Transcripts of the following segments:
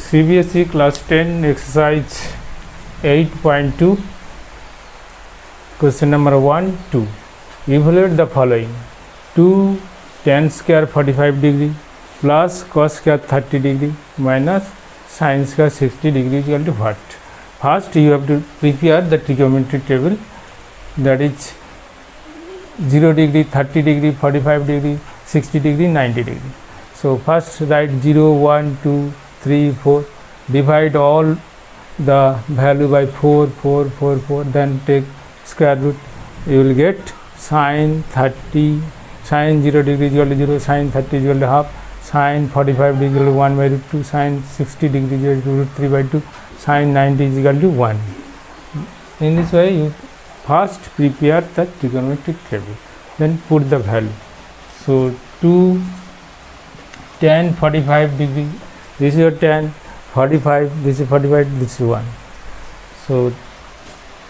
CBSE class 10 exercise 8.2 question number 1 2 evaluate the following 2 tan square 45 degree plus cos square 30 degree minus sin square 60 degree is equal to what? First you have to prepare the trigonometric table, that is 0 degree, 30 degree, 45 degree, 60 degree, 90 degree. So first write 0, 1, 2, 3, 4, divide all the value by 4, 4, 4, 4, then take square root. You will get sin 30, sin 0 degree is equal to 0, sin 30 is equal to half, sin 45 degree is equal to 1 by root 2, sin 60 degree is equal to root 3 by 2, sin 90 is equal to 1. In this way you first prepare the trigonometric table, then put the value. So 2 tan 45 degree, this is your tan 45, this is 45, this is 1. So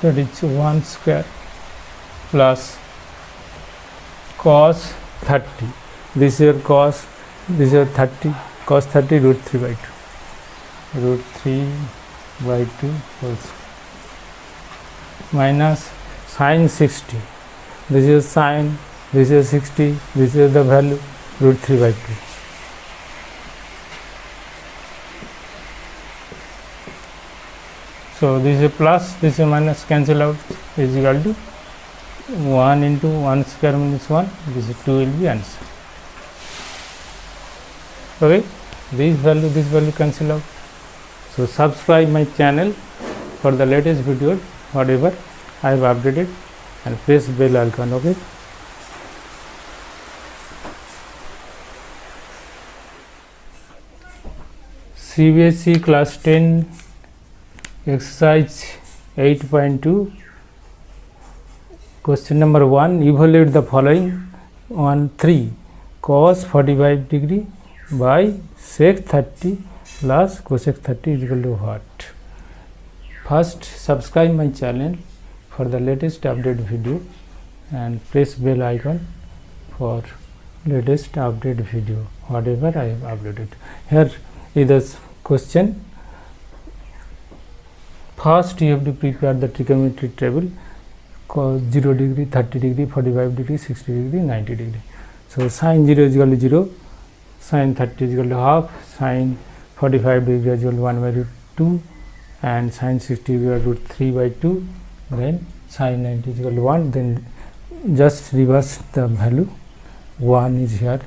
that is 1 square plus cos 30, this is your cos, this is your 30, cos 30 root 3 by 2, root 3 by 2 whole square, minus sin 60, this is sin, this is 60, this is the value root 3 by 2. So this is plus, this is minus, cancel out, is equal to 1 into 1 square minus 1, this is 2 will be answer. Okay, this value cancel out. So subscribe my channel for the latest video, whatever I have updated, and press bell icon. Okay. CBSE class 10 exercise 8.2 question number 1 evaluate the following on 3 cos 45 degree by sec 30 plus cosec 30 is equal to what? First subscribe my channel for the latest update video and press bell icon for latest update video whatever I have uploaded. Here is the question. First you have to prepare the trigonometric table, cos 0 degree, 30 degree, 45 degree, 60 degree, 90 degree. So sin 0 is equal to 0, sin 30 is equal to half, sin 45 degree is equal to 1 by root 2, and sin 60 is equal to root 3 by 2, then sin 90 is equal to 1, then just reverse the value, 1 is here,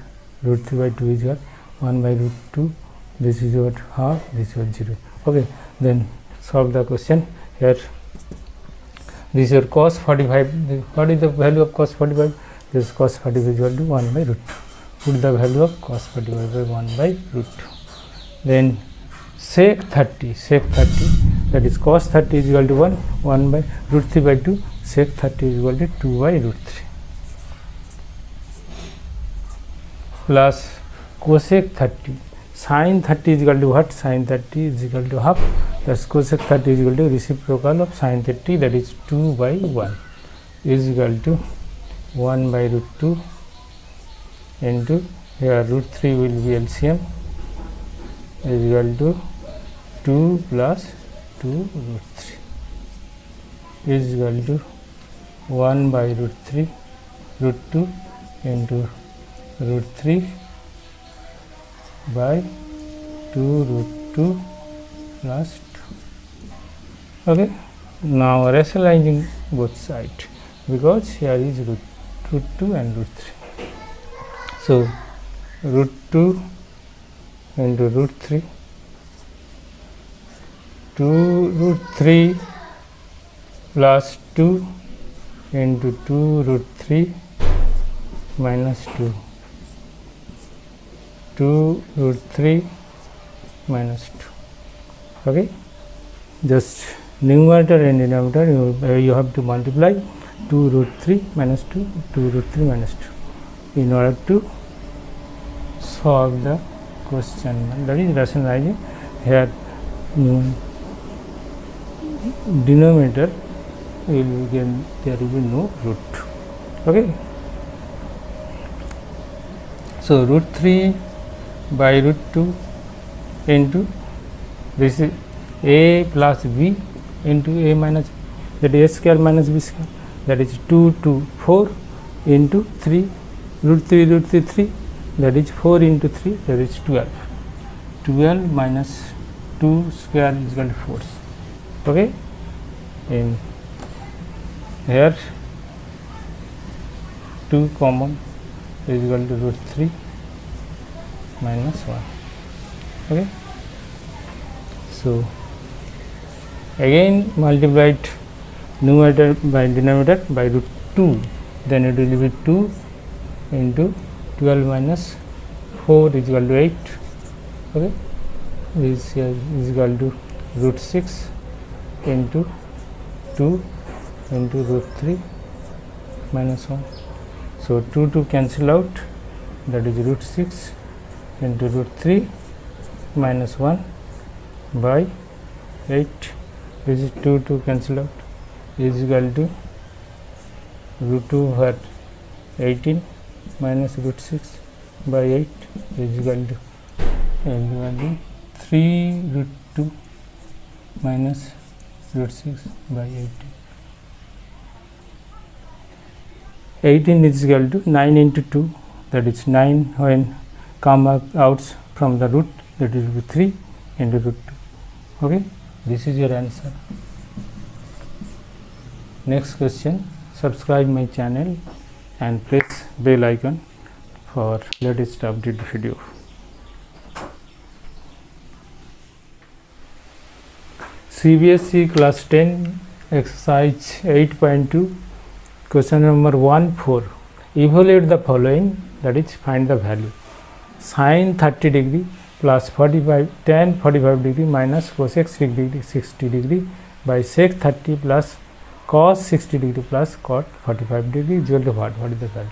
root 3 by 2 is here, 1 by root 2, this is your half, this is your 0. Okay, then solve the question. Here this is your cos 45, what is the value of cos 45? This cos 45 is equal to 1 by root 2. Put the value of cos 45 by 1 by root 2. Then sec 30, that is cos 30 is equal to 1 by root 3 by 2, sec 30 is equal to 2 by root 3, plus cosec 30, sin 30 is equal to what? Sin 30 is equal to half, thus cosec 30 is equal to reciprocal of sin 30, that is 2 by 1 is equal to 1 by root 2 into here root 3 will be LCM is equal to 2 plus 2 root 3 is equal to 1 by root 3 root 2 into root 3 by 2 root 2 plus 2. Okay, now rationalizing both sides because here is root 2 and root 3. So root 2 into root 3, 2 root 3 plus 2 into 2 root 3 minus 2, 2 root 3 minus 2. Okay, just numerator and denominator you have to multiply 2 root 3 minus 2, 2 root 3 minus 2 in order to solve the question. That is rationalizing. Here denominator will again there will be no root. Okay, so root 3 by root 2 into This is a plus b into a minus b, that is a square minus b square, that is 2 to 4 into 3 root 3, that is 4 into 3, that is 12. 12 minus 2 square is equal to 4. Okay, in here 2 common is equal to root 3 minus 1. Okay, so again multiplied numerator by denominator by root 2, then it will be 2 into 12 minus 4 is equal to 8. Okay, this here is equal to root 6 into 2 into root 3 minus 1. So 2 cancel out, that is root 6 into root 3 minus 1 by 8. This is 2 cancel out, is equal to root 2 over 18 minus root 6 by 8 is equal to 3 root 2 minus root 6 by 18. 18 is equal to 9 into 2, that is 9 when come out from the root, that will be 3 into root 2. Okay, this is your answer. Next question, subscribe my channel and press bell icon for latest update video. CBSE class 10 exercise 8.2 question number 1-4. Evaluate the following, that is find the value. Sin 30 degree plus tan 45 degree minus cosec 60 degree by sec 30 plus cos 60 degree plus cot 45 degree is equal to what? What is the value?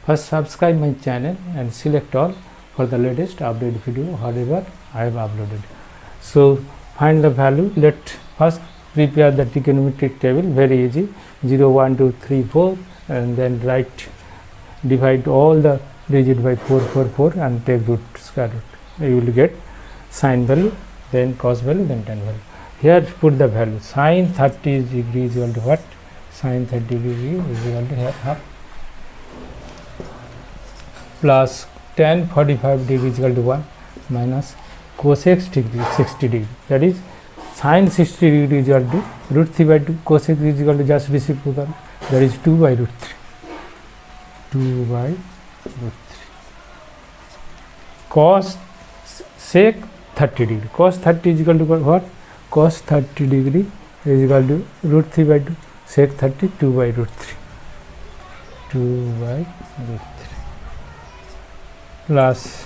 First, subscribe my channel and select all for the latest update video whatever I have uploaded. So find the value. Let first prepare the trigonometric table, very easy, 0 1 2 3 4, and then write, divide all the digit by 4 and take root square root. You will get sin value, then cos value, then tan value. Here put the value. Sin 30 degree is equal to what? Sin 30 degree is equal to here half plus tan 45 degree is equal to 1 minus cosec 60 degree, that is sin 60 degree is equal to root 3 by 2, cosec is equal to just reciprocal, that is 2 by root 3. 2 by root 3. Cos sec 30 degree. Cos 30 is equal to what? Cos 30 degree is equal to root 3 by 2. Sec 30, 2 by root 3. 2 by root 3 plus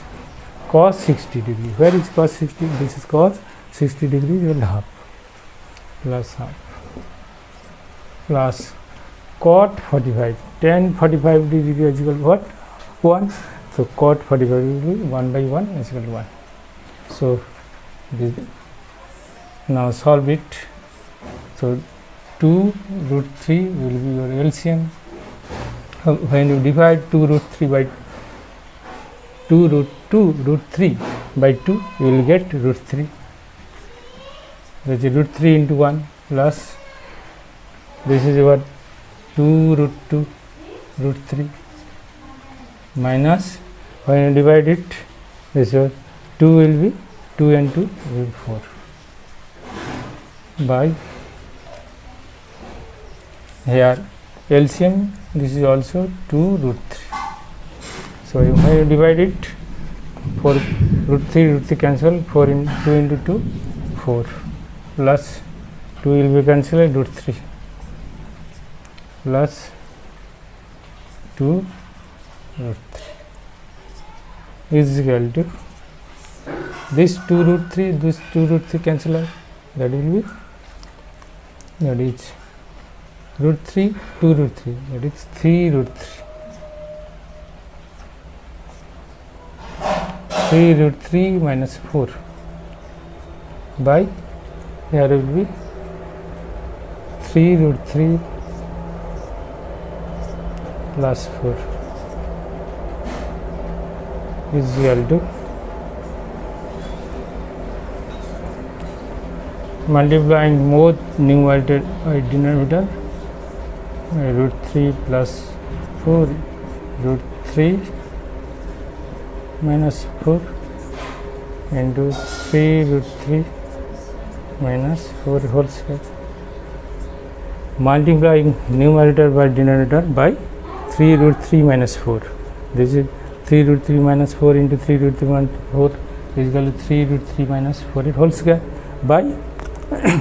cos 60 degree. Where is cos 60? This is cos 60 degree is equal to half plus half plus cot 45. Tan 45 degree is equal to what? 1. So cot 45 degree 1 by 1 is equal to 1. So this, now solve it. So 2 root 3 will be your LCM. When you divide 2 root 3 by 2 root 3 by 2, you will get root 3. That is root 3 into 1 plus this is what 2 root 2 root 3 minus, when you divide it, this is 2 will be 2 and 2 will be 4 by here LCM, this is also 2 root 3. So when you divide it, 4 root 3 cancel, 4 in 2 into 2 4 plus 2 will be cancelled, root 3 plus 2 root 3 is equal to this 2 root 3, this 2 root 3 cancel out, that will be, that is root 3, 2 root 3, that is 3 root 3. 3 root 3 minus 4 by here will be 3 root 3 plus 4 is equal to multiplying both numerator by denominator, root 3 plus 4 root 3 minus 4 into 3 root 3 minus 4 whole square, multiplying numerator by denominator by 3 root 3 minus 4. This is 3 root 3 minus 4 into 3 root 3 minus 4 is equal to 3 root 3 minus 4 whole square by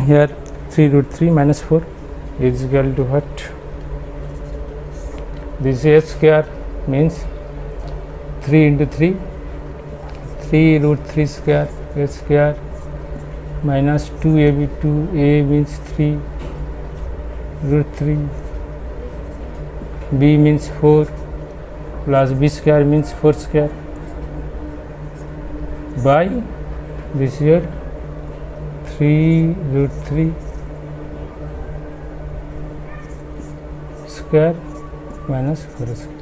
here 3 root 3 minus 4 is equal to what? This a square means 3 into 3, 3 root 3 square, a square minus 2ab, 2a means 3 root 3, b means 4 plus b square means 4 square by this here 3 root 3 square minus 4 square.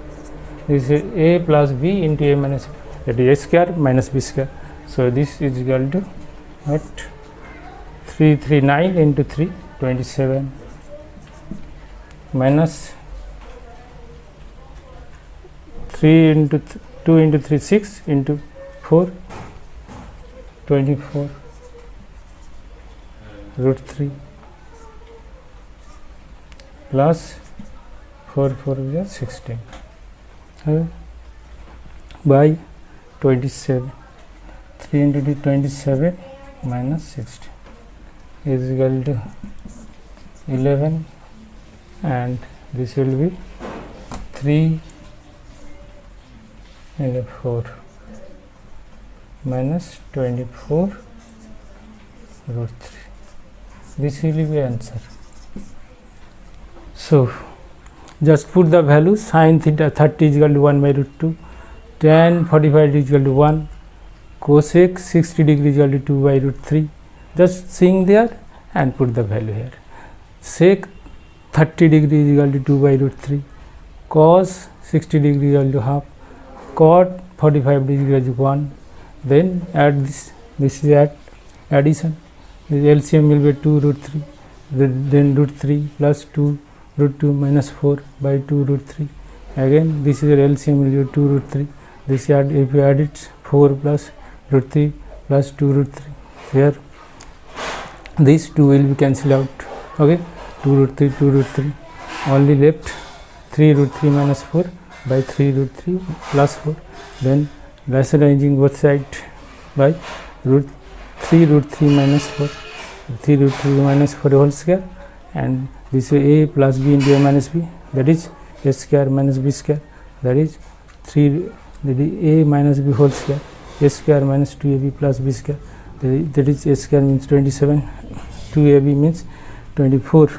This is a plus b into a minus b, that is a square minus b square. So this is equal to what? 339 into 3 27 minus 3 into 2 into 3 6 into 4 24 root 3 plus 4 is 16 by 27, 3 into 27 minus 16 is equal to 11, and this will be 3 into 4 minus 24 root 3. This will be answer. So just put the value. Sin theta 30 is equal to 1 by root 2, tan 45 is equal to 1, cosec 60 degree is equal to 2 by root 3. Just seeing there and put the value here. Sec 30 degree is equal to 2 by root 3, cos 60 degree is equal to half, cot 45 degree is 1. Then add this is addition. This LCM will be 2 root 3, then root 3 plus 2 root 2 minus 4 by 2 root 3. Again this is LCM will be 2 root 3. This if you add it 4 plus root 3 plus 2 root 3. Here these 2 will be cancelled out. Okay, 2 root 3 only left 3 root 3 minus 4 by 3 root 3 plus 4. Then rationalizing both sides by 3 root 3 minus 4, 3 root 3 minus 4 whole square, and this is a plus b into a minus b, that is a square minus b square, that is 3 a minus b whole square, a square minus 2ab plus b square, that is a square means 27, 2ab means 24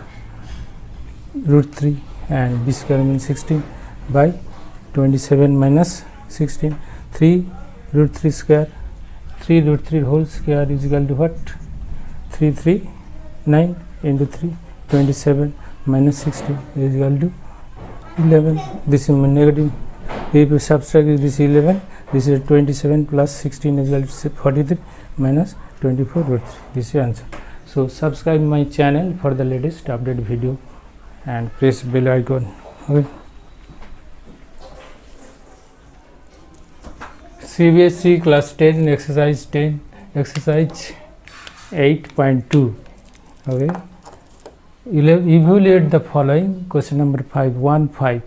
root 3, and b square means 16 by 27 minus 16, 3 root 3 square, 3 root 3 whole square is equal to what? 339 into 3 27 minus 16 is equal to 11. This is negative. If you subtract this 11, this is 27 plus 16 is equal to 43 minus 24 root 3. This is answer. So subscribe my channel for the latest update video and press bell icon. Okay. CBSE class 10 exercise 10 exercise 8.2. Okay, evaluate the following. Question number 5, 1 5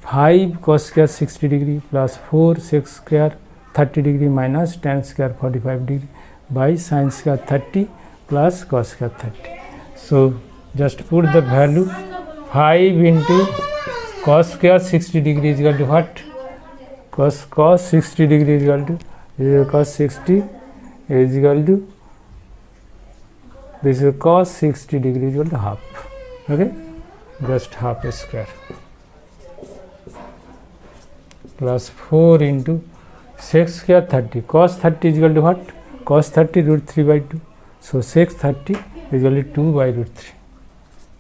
5 cos square 60 degree plus 4 sec square 30 degree minus tan square 45 degree by sin square 30 plus cos square 30. So just put the value. 5 into cos square 60 degree is equal to what? Cos 60 degree is equal to cos 60 is equal to this is cos 60 degree is equal to half. Okay, just half a square plus 4 into sec square 30, cos 30 is equal to what? Cos 30 root 3 by 2. So sec 30 is equal to 2 by root 3,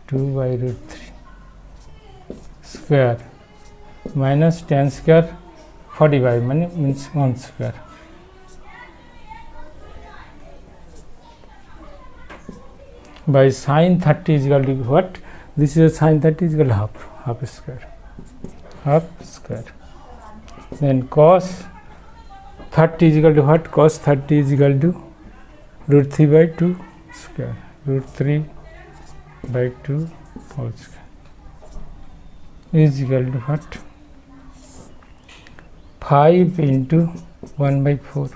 2 by root 3 square minus tan square 45 means 1 square by sin 30 is equal to what? This is a sin 30 is equal to half square. Then cos 30 is equal to what? Cos 30 is equal to root 3 by 2 square. Root 3 by 2 whole square is equal to what? 5 into 1 by 4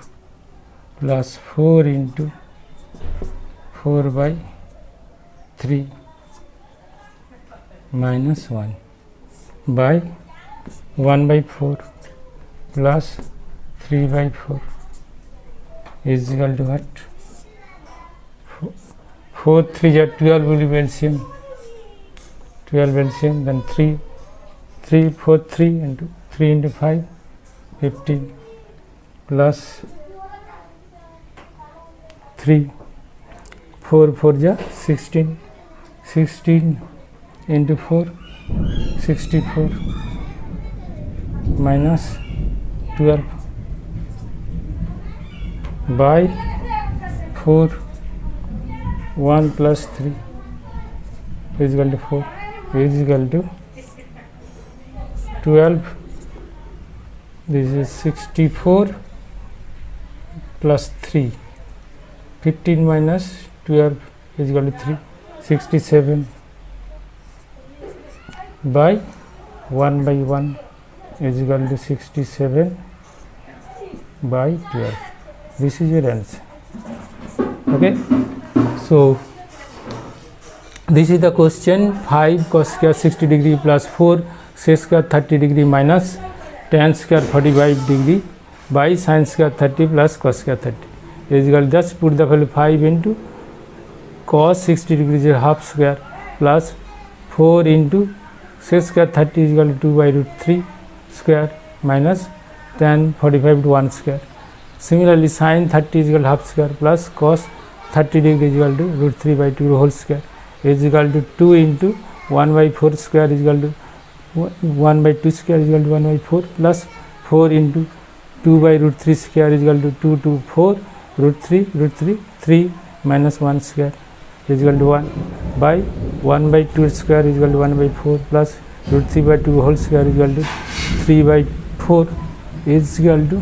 plus 4 into 4 by 3 minus 1 by 1 by 4 plus 3 by 4 is equal to what? 4 3 is 12 will be LCM. 12 LCM, then 3 4 3 into 3 into 5 15 plus 3 4 4 is 16 into 4 64 minus 12 by 4 1 plus 3 is equal to 4 is equal to 12. This is 64 plus 3, 15 minus 12 is equal to 3, 67 by 1 by 1 is equal to 67 by 12. This is your answer. Okay, so this is the question. 5 cos square 60 degree plus 4 sec square 30 degree minus tan square 45 degree by sin square 30 plus cos square 30 is equal. Just put the value 5 into cos 60 degrees is half square plus 4 into sec square 30 is equal to 2 by root 3 square minus tan 45 to 1 square. Similarly, sin 30 is equal to half square plus cos 30 degree is equal to root 3 by 2 whole square is equal to 2 into 1 by 4 square is equal to 1 by 2 square is equal to 1 by 4 plus 4 into 2 by root 3 square is equal to 2 to 4 root 3 minus 1 square is equal to 1 by 1 by 2 square is equal to 1 by 4 plus root 3 by 2 whole square is equal to 3 by 4 is equal to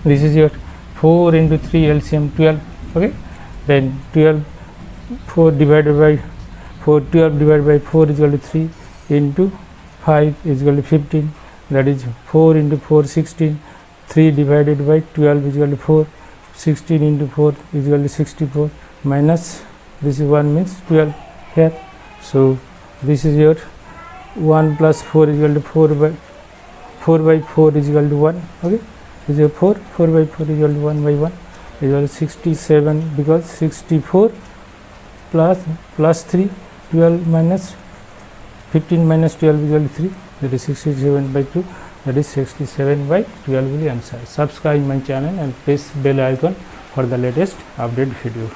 this is your 4 into 3 LCM 12. Okay, then 12 4 divided by 4 12 divided by 4 is equal to 3 into 5 is equal to 15, that is 4 into 4 16, 3 divided by 12 is equal to 4, 16 into 4 is equal to 64 minus this is 1 means 12 here. So this is your 1 plus 4 is equal to 4 by 4 is equal to 1. Okay, this is your 4 by 4 is equal to 1 by 1 is equal to 67 because 64 plus 3 12 minus 15 minus 12 is equal to 3, that is 67 by 2, that is 67 by 12 will be answer. Subscribe my channel and press bell icon for the latest update videos.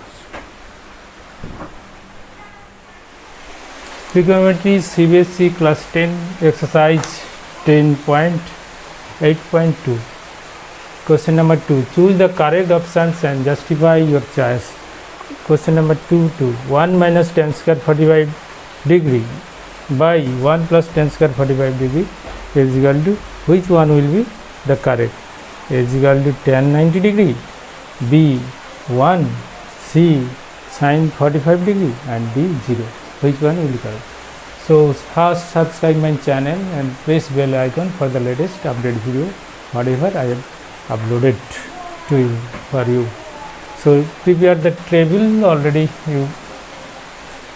Trigonometry CBSE class 10 exercise 10.8.2. Question number 2. Choose the correct options and justify your choice. Question number 2 to 1 minus tan square 45 degree by 1 plus tan square 45 degree is equal to which one will be the correct? Is equal to tan 90 degree, B 1, C sin 45 degree and D 0. Which one will be correct? So first subscribe my channel and press bell icon for the latest update video whatever I have uploaded to you for you. So prepare the table, already you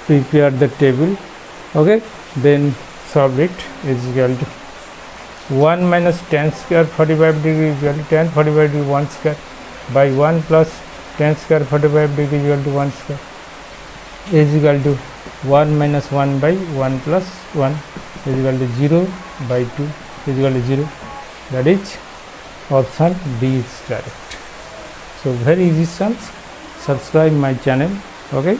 prepare the table. Okay, then solve it. Is equal to 1 minus tan square 45 degree is equal to tan 45 degree 1 square by 1 plus tan square 45 degree is equal to 1 square is equal to 1 minus 1 by 1 plus 1 is equal to 0 by 2 is equal to 0, that is option D is correct. So very easy sums. Subscribe my channel. Okay,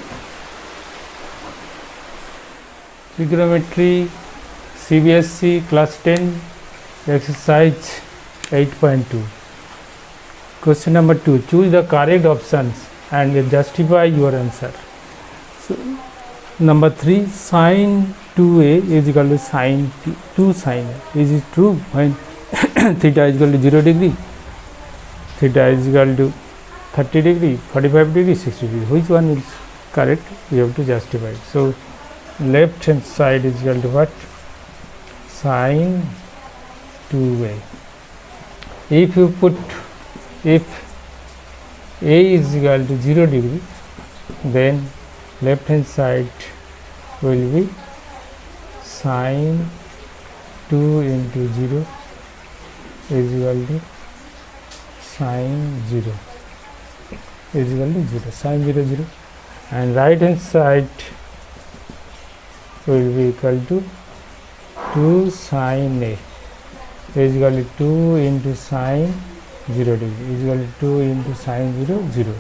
trigonometry CBSE class 10 exercise 8.2. Question number 2. Choose the correct options and justify your answer. So Number 3, sine 2a is equal to sine 2 sine a. Is it true when theta is equal to 0 degree? Theta is equal to 30 degree, 45 degree, 60 degree. Which one is correct? We have to justify it. So left hand side is equal to what? Sine 2a. If you put, if a is equal to 0 degree, then left hand side will be sine 2 into 0 is equal to sine 0 is equal to 0, sine 0 0, and right hand side will be equal to 2 sine a is equal to 2 into sine 0 degree is equal to 2 into sine 0 0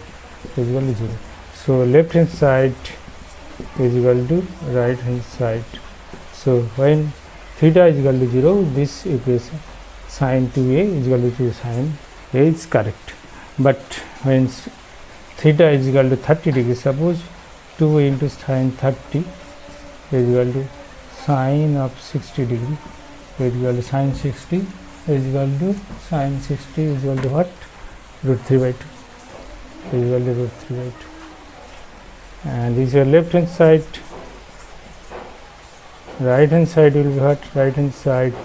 is equal to 0. So left hand side is equal to right hand side. So when theta is equal to 0, this equation sine 2a is equal to sine a is correct. But when theta is equal to 30 degree, suppose 2 into sine 30 is equal to sine of 60 degree is equal to sine 60 is equal to sine 60 is equal to what? Root 3 by 2 is equal to root 3 by 2. And this is your left hand side. Right hand side will be what? Right hand side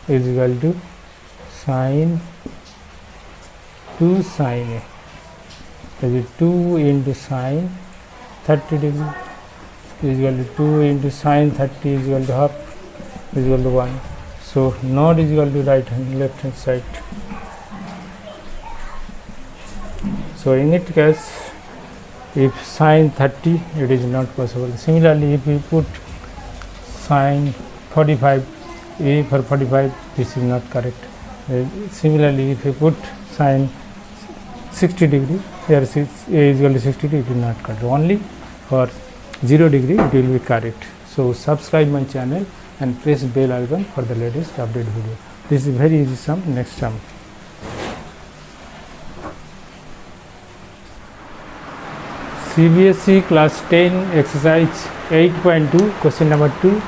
is equal to sine 2 sine a is 2 into sine 30 degree is equal to 2 into sine 30 is equal to half is equal to 1. So not is equal to right hand, left hand side. So in that case, if sine 30, it is not possible. Similarly, if we put sine 45, a for 45, this is not correct. Similarly, if you put sine 60 degree, here a is equal to 60 degree, it is not correct. Only for 0 degree it will be correct. So subscribe my channel and press bell icon for the latest update video. This is very easy sum. Next sum. CBSE class 10 exercise 8.2 question number 2.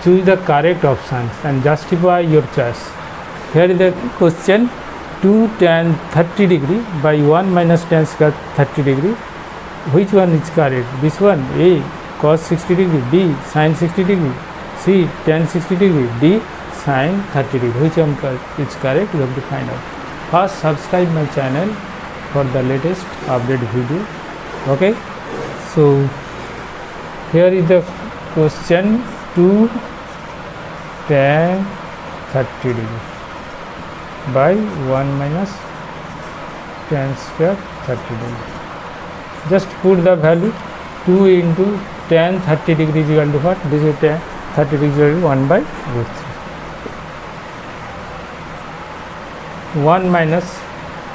Choose the correct options and justify your choice. Here is the question: 2 tan 30 degree by 1 minus tan square 30 degree. Which one is correct? This one, A, cos 60 degree, B, sin 60 degree, C, tan 60 degree, D, sin 30 degree. Which one is correct? You have to find out. First, subscribe my channel for the latest update video. Okay. So here is the question: 2 tan 30 degree by 1 minus tan square 30 degree. Just put the value 2 into tan 30 degree is equal to what? This is tan 30 degree is equal to 1 by root 3. 1 minus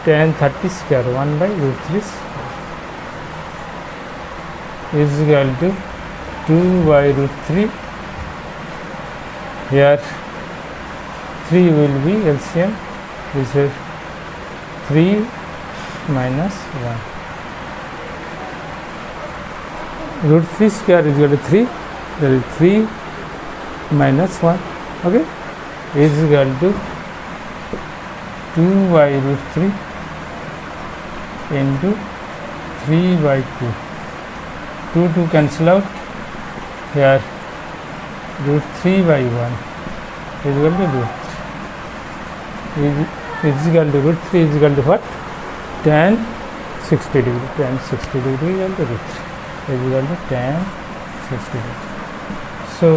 tan 30 square 1 by root 3 is equal to 2 by root 3. Here 3 will be LCM. This is 3 minus 1. Root 3 square is equal to 3. That is 3 minus 1. Okay, is equal to 2 by root 3 into 3 by 2. 2 to cancel out. Here root 3 by 1 is equal to root 3 is equal to root 3 is equal to what? Tan 60 degree. Tan 60 degree is equal to root 3 is equal to tan 60 degree. So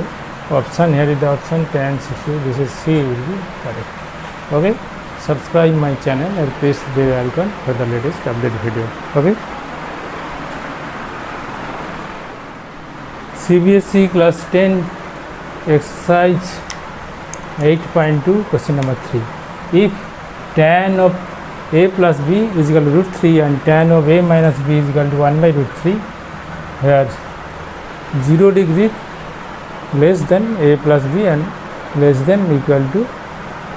option, here is the option tan 60. This is C will be correct. Okay. Subscribe my channel and press the bell icon for the latest update video. Okay. CBSE class 10 exercise 8.2 question number 3. If tan of a plus b is equal to root 3 and tan of a minus b is equal to 1 by root 3, where 0 degree less than a plus b and less than equal to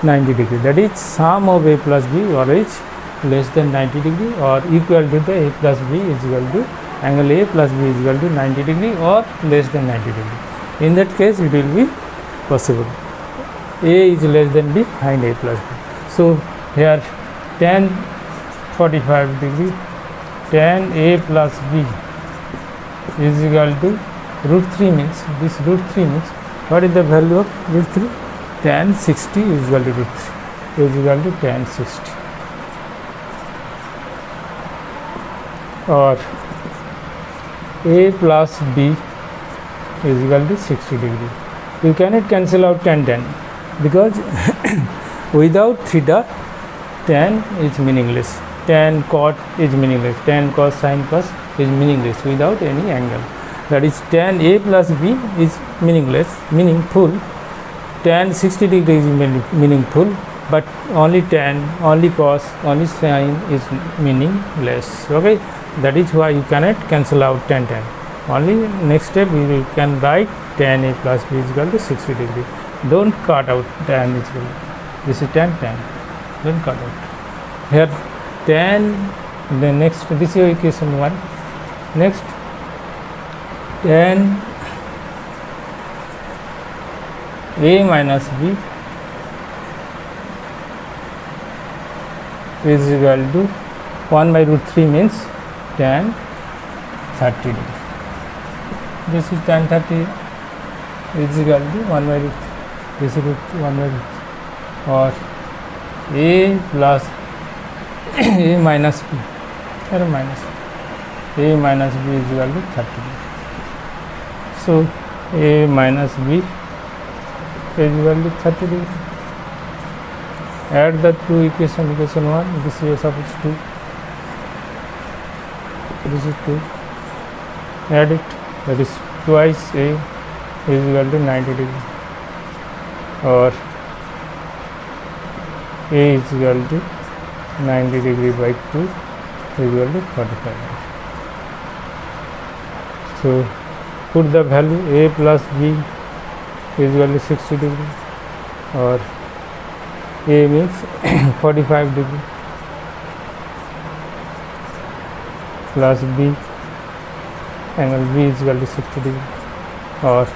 90 degree, that is sum of a plus b always less than 90 degree or equal to the a plus b is equal to angle A plus B is equal to 90 degree or less than 90 degree. In that case, it will be possible. A is less than B, find A plus B. So here tan 45 degree, tan A plus B is equal to root 3 means, this root 3 means, what is the value of root 3? Tan 60 is equal to root 3, is equal to tan 60. Or A plus B is equal to 60 degree. You cannot cancel out tan because without theta, tan is meaningless. Tan cot is meaningless. Tan cos sin cos is meaningless without any angle. That is tan A plus B is meaningful. Tan 60 degree is meaningful, but only tan, only cos, only sin is meaningless. Okay, that is why you cannot cancel out tan. Only next step you can write tan A plus B is equal to 60 degree. Don't cut out tan is equal. This is tan. Don't cut out. Here tan, the next, this is your equation 1. Next, tan A minus B is equal to 1 by root 3 means tan 30 degree. This is tan 30 is equal to 1 by root 3. This is root 1 by root 3. Or A plus A minus B, or minus A minus B is equal to 30 degree. So A minus B is equal to 30 degree. Add the two equation 1, this is suppose 2, this is 2, add it, that is twice A is equal to 90 degree, or A is equal to 90 degree by 2 is equal to 45 degree. So put the value A plus B is equal to 60 degree, or A means 45 degree plus B, angle B is equal to 60 degree, or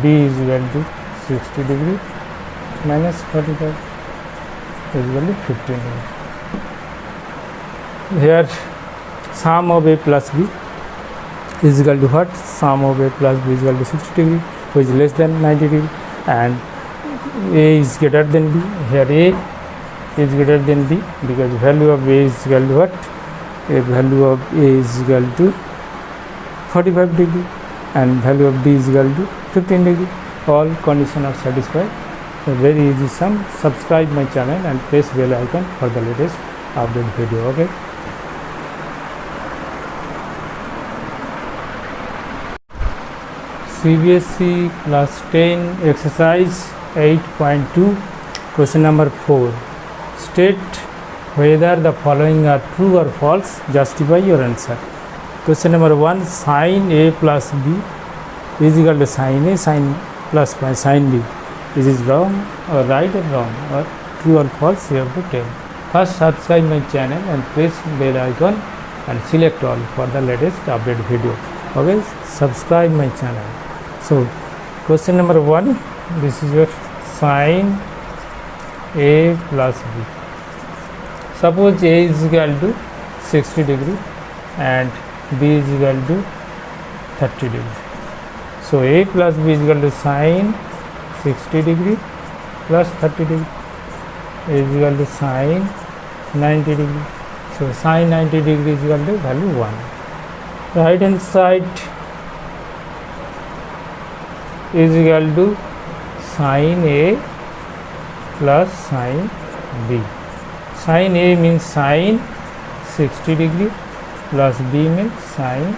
B is equal to 60 degree minus 45 is equal to 15 degree. Here sum of A plus B is equal to what? Sum of A plus B is equal to 60 degree, which is less than 90 degree, and A is greater than B. Here A is greater than B because value of A is equal to what? A value of A is equal to 45 degree and value of B is equal to 15 degree. All conditions are satisfied. A very easy sum. Subscribe my channel and press bell icon for the latest update video. Okay. CBSE class 10 exercise 8.2 question number 4. State whether the following are true or false. Justify your answer. Question number 1. Sin A plus B is equal to sin A sin plus by sin B. Is it wrong or right or wrong or true or false? You have to tell. First, subscribe my channel and press bell icon and select all for the latest update video. Okay, subscribe my channel. So question number 1, this is your sin A plus B. Suppose A is equal to 60 degree and B is equal to 30 degree. So A plus B is equal to sin 60 degree plus 30 degree is equal to sin 90 degree. So sin 90 degree is equal to value 1. Right hand side is equal to sin A plus sin B. Sin A means sin 60 degree plus B means sin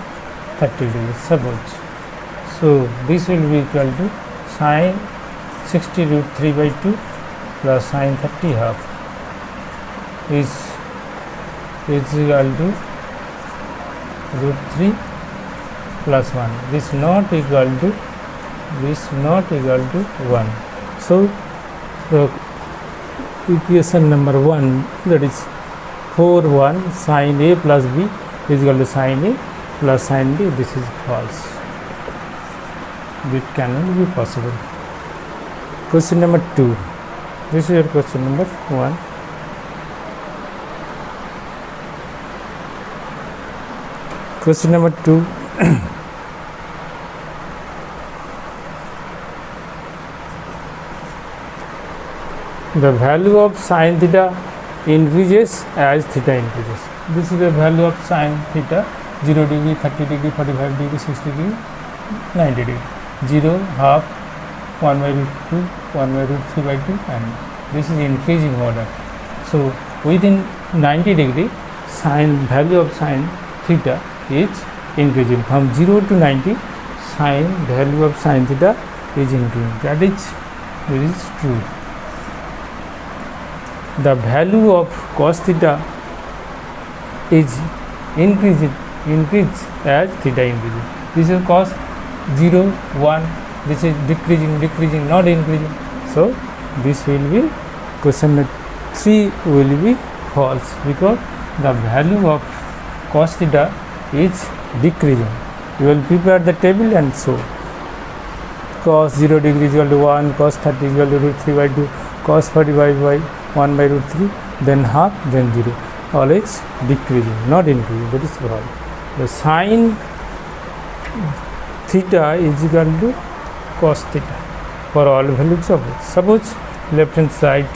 30 degree. Suppose. So this will be equal to sin 60 root 3 by 2 plus sin 30 half is equal to root 3 plus 1. This not equal to 1. So the equation number 1, that is 4 1 sin A plus B is equal to sin A plus sin b, this is false. It cannot be possible. Question number 2. This is your question number 1. Question number 2. The value of sin theta increases as theta increases. This is the value of sin theta: 0 degree, 30 degree, 45 degree, 60 degree, 90 degree. 0, half, 1 by root 2, 1 by root 3 by 2, and this is increasing order. So within 90 degree, value of sin theta is increasing. From 0 to 90, value of sin theta is increasing. That is true. The value of cos theta is increase as theta increases. This is cos 0, 1. This is decreasing, not increasing. So this will be question number 3 will be false, because the value of cos theta is decreasing. You will prepare the table and show. Cos 0 degree is equal to 1, cos 30 is equal to root 3 by 2, cos 45 by 1 by root 3, then half, then 0. Always decreasing, not increasing. That is wrong. The sin theta is equal to cos theta for all values of it. Suppose left hand side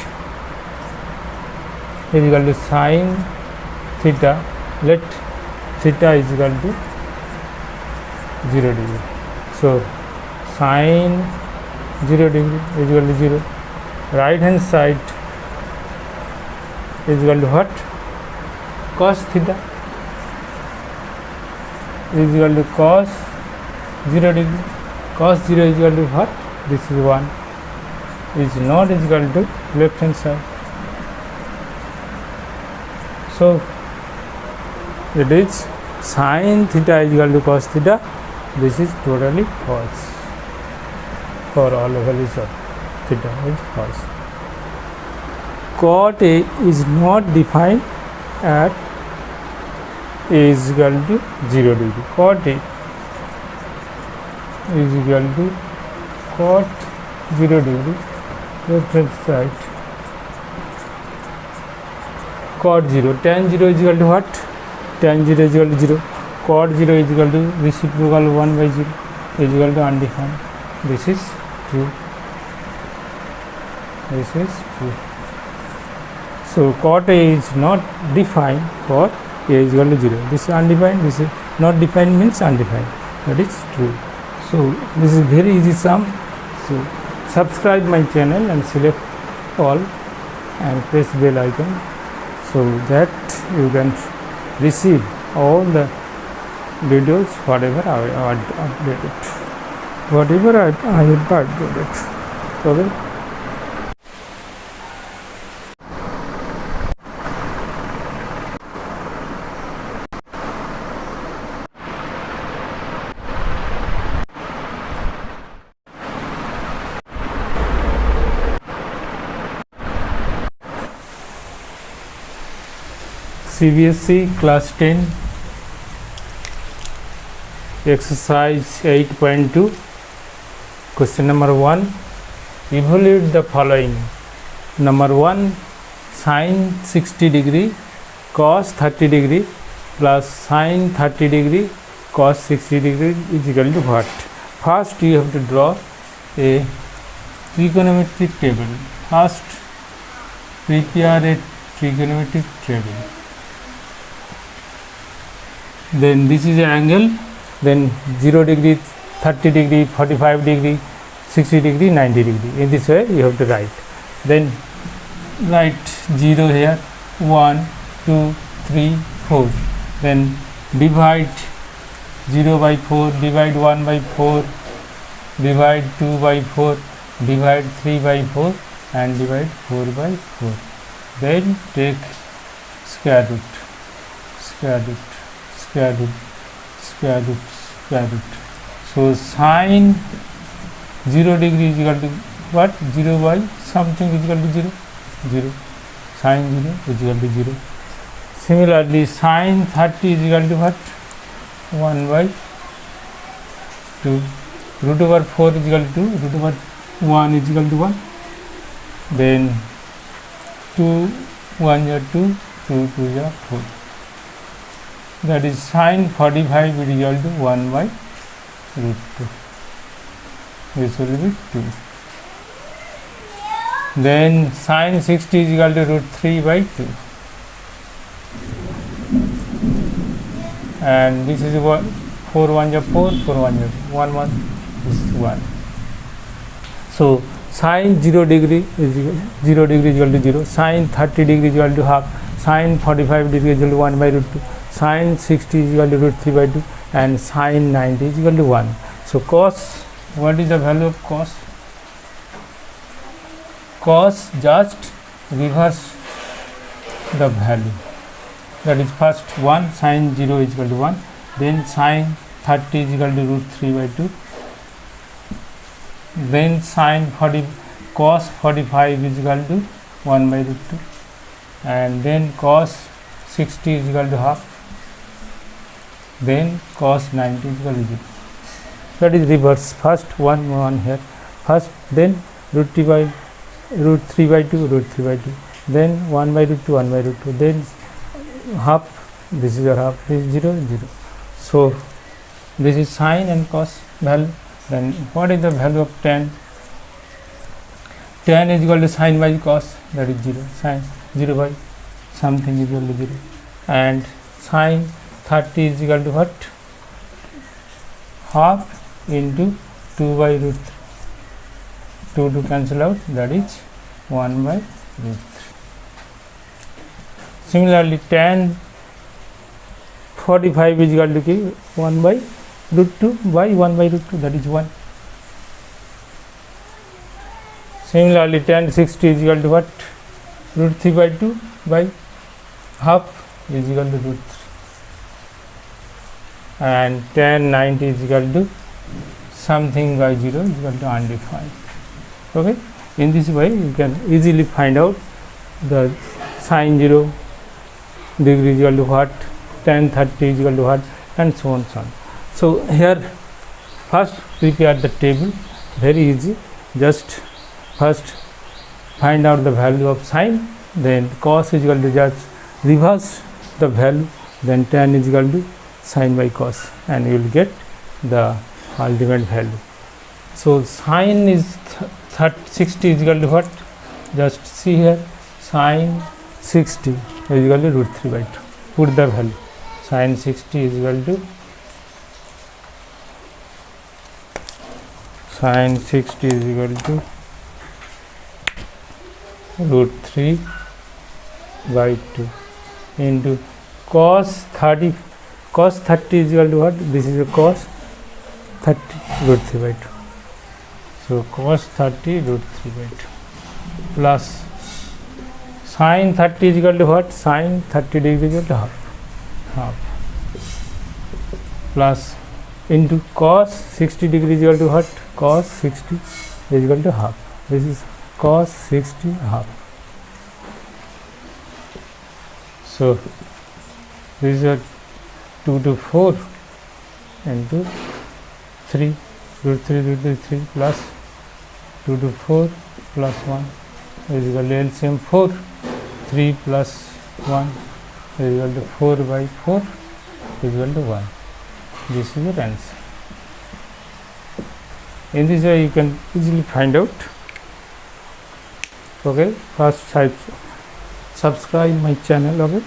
is equal to sin theta. Let theta is equal to 0 degree. So sin 0 degree is equal to 0. Right hand side is equal to what? Cos theta is equal to cos 0 degree. Cos 0 is equal to what? This is 1. Is not equal to left hand side. So it is sin theta is equal to cos theta. This is totally false. For all values of theta is false. Cot A is not defined at A is equal to 0 degree. Cot A is equal to cot 0 degree, left hand side. Cot 0, tan 0 is equal to what? Tan 0 is equal to 0. Cot 0 is equal to reciprocal 1 by 0 is equal to undefined. This is true. This is true. So cot A is not defined for A is equal to 0. This is undefined. This is not defined means undefined. That is true. So this is very easy sum. So subscribe my channel and select all and press bell icon, so that you can receive all the videos whatever I updated. Whatever I have updated. Okay. CBSE class 10 exercise 8.2 question number 1. Evaluate the following. Number 1, sin 60 degree cos 30 degree plus sin 30 degree cos 60 degree is equal to what? First you have to draw a trigonometric table. First prepare a trigonometric table. Then this is an angle, then 0 degree, 30 degree, 45 degree, 60 degree, 90 degree. In this way you have to write. Then write 0 here, 1, 2, 3, 4. Then divide 0 by 4, divide 1 by 4, divide 2 by 4, divide 3 by 4 and divide 4 by 4. Then take square root, square root, square root, square root, square root. So sin 0 degree is equal to what? 0 by something is equal to 0, 0. Sin 0 is equal to 0. Similarly, sin 30 is equal to what? 1 by 2. Root over 4 is equal to 2, root over 1 is equal to 1. Then 2 1 are 2, 2 2 are 4. That is sine 45 is equal to 1 by root 2. This will be 2. Then sine 60 is equal to root 3 by 2. And this is what 4 1 are 4, 4 1 are 1 1, this is 1. So sine 0 degree is equal to 0, sine 30 degree is equal to half, sine 45 degree is equal to 1 by root 2, sine 60 is equal to root 3 by 2, and sine 90 is equal to 1. So cos, what is the value of cos? Cos just reverse the value. That is first 1, sine 0 is equal to 1, then sine 30 is equal to root 3 by 2, then sine 40, cos 45 is equal to 1 by root 2, and then cos 60 is equal to half, then cos 90 is equal to 0. That is reverse. First 1 here, first, then root 3 by 2, then 1 by root 2, 1 by root 2, then half, this is your half, this is 0 0. So this is sine and cos value. Then what is the value of tan? Tan is equal to sine by cos, that is 0, sine 0 by something is equal to 0, and sine 30 is equal to what? Half into 2 by root 3, 2 to cancel out, that is 1 by root 3. Similarly, tan 45 is equal to 1 by root 2 by 1 by root 2, that is 1. Similarly, tan 60 is equal to what? Root 3 by 2 by half is equal to root 3, and tan 90 is equal to something by 0 is equal to undefined. Okay, in this way you can easily find out the sine 0 degree is equal to what, tan 30 is equal to what, and so on so on. So here first prepare the table, very easy. Just first find out the value of sine, then cos is equal to just reverse the value, then tan is equal to sine by cos, and you will get the ultimate value. So sine is 60 is equal to what? Just see here, sine 60 is equal to root 3 by 2. Put the value. Sine 60 is equal to sine 60 is equal to root 3 by 2 into cos 30. Cos 30 is equal to what? This is a cos 30 root 3 by 2. So cos 30 root 3 by 2 plus sine 30 is equal to what? Sine 30 degree is equal to half plus into cos 60 degree is equal to what? Cos 60 is equal to half. This is cos 60 half. So this is a 2 to 4 into 3 root 3 plus 2 to 4 plus 1 is equal to LCM 4, 3 plus 1 is equal to 4 by 4 is equal to 1. This is your answer. In this way you can easily find out. Okay, first subscribe my channel. Okay.